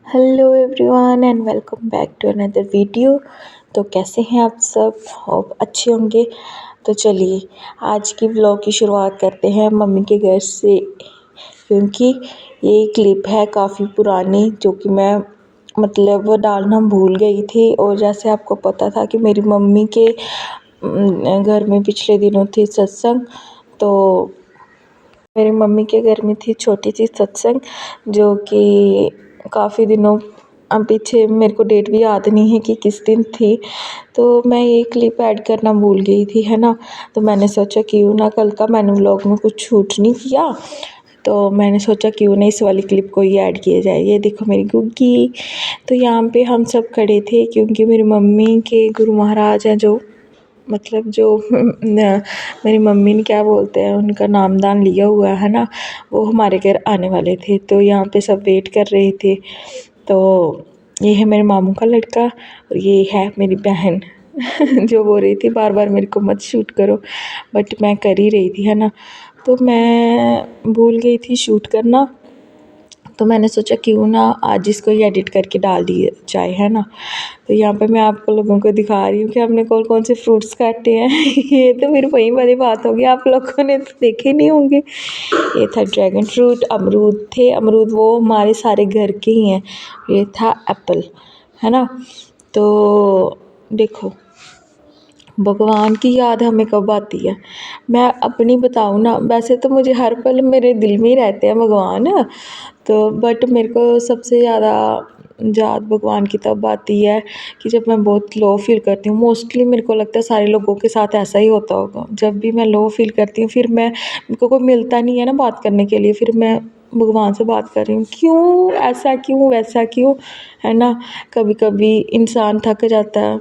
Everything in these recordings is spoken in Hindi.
Hello everyone and welcome back to another video. तो कैसे हैं आप सब? होप अच्छे होंगे। तो चलिए आज की व्लॉग की शुरुआत करते हैं मम्मी के घर से, क्योंकि ये क्लिप है काफ़ी पुरानी जो कि मैं वो डालना भूल गई थी। और जैसे आपको पता था कि मेरी मम्मी के घर में पिछले दिनों थी सत्संग, तो मेरी मम्मी के घर में थी छोटी सी सत्संग जो कि काफ़ी दिनों पीछे, मेरे को डेट भी याद नहीं है कि किस दिन थी। तो मैं ये क्लिप ऐड करना भूल गई थी, है ना। तो मैंने सोचा क्यों ना, कल का मैंने व्लॉग में कुछ शूट नहीं किया, तो मैंने सोचा क्यों ना इस वाली क्लिप को ही ऐड किया जाए। ये देखो मेरी गुग्गी। तो यहाँ पे हम सब खड़े थे क्योंकि मेरी मम्मी के गुरु महाराज हैं, जो मेरी मम्मी ने क्या बोलते हैं, उनका नामदान लिया हुआ है ना, वो हमारे घर आने वाले थे। तो यहाँ पे सब वेट कर रहे थे। तो ये है मेरे मामू का लड़का और ये है मेरी बहन जो बोल रही थी बार बार मेरे को मत शूट करो, बट मैं कर ही रही थी, है ना। तो मैं भूल गई थी शूट करना, तो मैंने सोचा क्यों ना आज इसको ही एडिट करके डाल दिया जाए, है ना। तो यहाँ पे मैं आपको लोगों को दिखा रही हूँ कि हमने कौन कौन से फ्रूट्स काटे हैं ये तो फिर वही वाली बात होगी, आप लोगों ने तो देखे नहीं होंगे। ये था ड्रैगन फ्रूट, अमरूद थे, अमरूद वो हमारे सारे घर के ही हैं। ये था एप्पल, है ना। तो देखो भगवान की याद हमें कब आती है। मैं अपनी बताऊँ ना, वैसे तो मुझे हर पल मेरे दिल में ही रहते हैं भगवान, तो बट मेरे को सबसे ज़्यादा याद भगवान की तब आती है कि जब मैं बहुत लो फील करती हूँ। मोस्टली मेरे को लगता है सारे लोगों के साथ ऐसा ही होता होगा। जब भी मैं लो फील करती हूँ, फिर मेरे को कोई मिलता नहीं है ना बात करने के लिए, फिर मैं भगवान से बात कर रही हूँ, क्यों ऐसा, क्यों वैसा, क्यों, है ना। कभी कभी इंसान थक जाता है,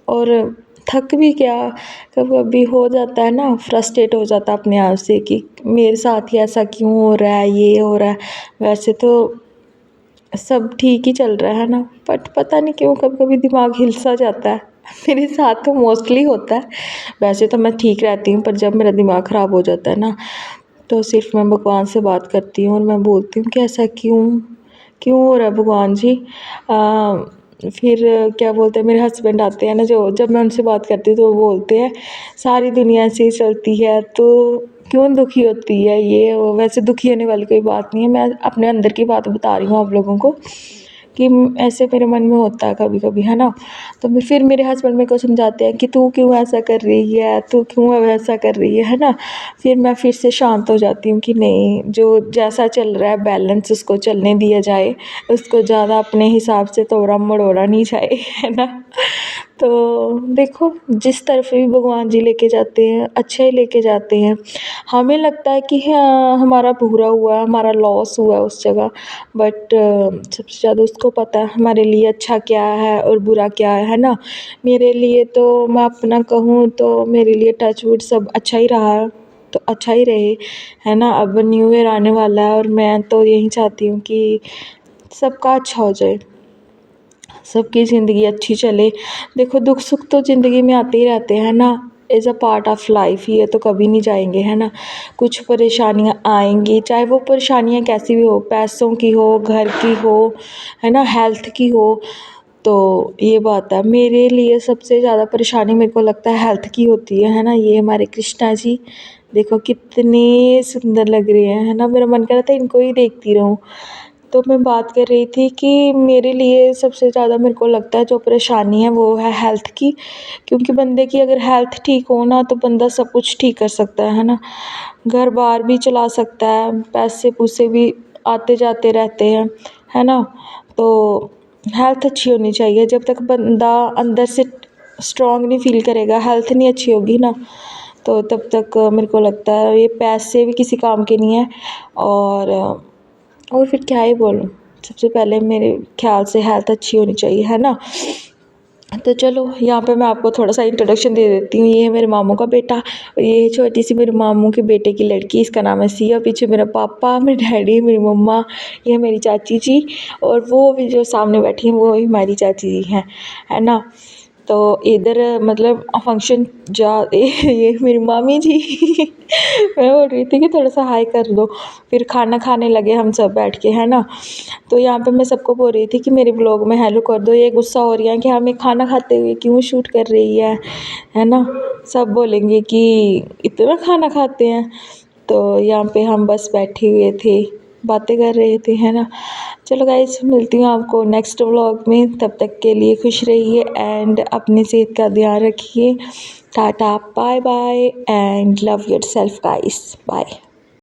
और थक भी क्या, कभी कभी हो जाता है ना, फ्रस्ट्रेट हो जाता है अपने आप से कि मेरे साथ ही ऐसा क्यों हो रहा है, ये हो रहा है। वैसे तो सब ठीक ही चल रहा है ना, बट पता नहीं क्यों कभी कभी दिमाग हिल सा जाता है मेरे साथ तो मोस्टली होता है। वैसे तो मैं ठीक रहती हूँ, पर जब मेरा दिमाग ख़राब हो जाता है ना, तो सिर्फ मैं भगवान से बात करती हूँ और मैं बोलती हूँ कि ऐसा क्यों क्यों हो रहा है भगवान जी। फिर क्या बोलते हैं, मेरे हस्बैंड आते हैं ना, जो जब मैं उनसे बात करती हूँ तो वो बोलते हैं सारी दुनिया ऐसे ही चलती है, तो क्यों दुखी होती है ये वो। वैसे दुखी होने वाली कोई बात नहीं है, मैं अपने अंदर की बात बता रही हूँ आप लोगों को कि ऐसे मेरे मन में होता है कभी कभी, है ना। तो फिर मेरे हस्बैंड मेरे को समझाते हैं कि तू क्यों ऐसा कर रही है, तू क्यों वैसा कर रही है ना। फिर मैं फिर से शांत हो जाती हूँ कि नहीं, जो जैसा चल रहा है बैलेंस उसको चलने दिया जाए, उसको ज़्यादा अपने हिसाब से तोड़ा मड़ोड़ा नहीं जाए है ना। तो देखो जिस तरफ भी भगवान जी लेके जाते हैं अच्छा ही लेके जाते हैं। हमें लगता है कि हाँ हमारा बुरा हुआ है, हमारा लॉस हुआ है उस जगह, बट सबसे ज़्यादा उसको पता है हमारे लिए अच्छा क्या है और बुरा क्या है ना। मेरे लिए तो मैं अपना कहूँ तो मेरे लिए टच वुड सब अच्छा ही रहा है, तो अच्छा ही रहे, है ना। अब न्यू ईयर आने वाला है और मैं तो यही चाहती हूँ कि सबका अच्छा हो जाए, सबकी ज़िंदगी अच्छी चले। देखो दुख सुख तो ज़िंदगी में आते ही रहते हैं ना, as a part of life ही है, तो कभी नहीं जाएंगे, है ना। कुछ परेशानियाँ आएंगी, चाहे वो परेशानियाँ कैसी भी हो, पैसों की हो, घर की हो, है ना, हेल्थ की हो। तो ये बात है, मेरे लिए सबसे ज़्यादा परेशानी मेरे को लगता है हेल्थ की होती है ना। ये हमारे कृष्णा जी देखो कितने सुंदर लग रहे हैं, है ना। मेरा मन कर रहा था इनको ही देखती रहूं। तो मैं बात कर रही थी कि मेरे लिए सबसे ज़्यादा मेरे को लगता है जो परेशानी है वो है हेल्थ की, क्योंकि बंदे की अगर हेल्थ ठीक हो ना तो बंदा सब कुछ ठीक कर सकता है ना। घर बार भी चला सकता है, पैसे पूसे भी आते जाते रहते हैं, है ना। तो हेल्थ अच्छी होनी चाहिए, जब तक बंदा अंदर से स्ट्रांग नहीं फील करेगा, हेल्थ नहीं अच्छी होगी ना, तो तब तक मेरे को लगता है ये पैसे भी किसी काम के नहीं है। और फिर क्या ही बोलूँ, सबसे पहले मेरे ख्याल से हेल्थ अच्छी होनी चाहिए, है ना। तो चलो यहाँ पे मैं आपको थोड़ा सा इंट्रोडक्शन दे देती हूँ। ये है मेरे मामू का बेटा और ये है छोटी सी मेरे मामू के बेटे की लड़की, इसका नाम है सिया। पीछे मेरा पापा, मेरे डैडी, मेरी मम्मा, ये है मेरी चाची जी, और वो भी जो सामने बैठी हैं वो भी हमारी चाची जी हैं, है ना। तो इधर मतलब फंक्शन जा ये मेरी मामी जी मैं बोल रही थी कि थोड़ा सा हाई कर दो, फिर खाना खाने लगे हम सब बैठ के, है ना। तो यहाँ पे मैं सबको बोल रही थी कि मेरे ब्लॉग में हेलो कर दो, ये गुस्सा हो रही है कि हमें खाना खाते हुए क्यों शूट कर रही है ना। सब बोलेंगे कि इतना खाना खाते हैं। तो यहाँ पे हम बस बैठे हुए थे, बातें कर रहे थे, है ना। चलो गाइस, मिलती हूँ आपको नेक्स्ट व्लॉग में, तब तक के लिए खुश रहिए एंड अपनी सेहत का ध्यान रखिए। Tata, bye bye and love yourself guys, bye.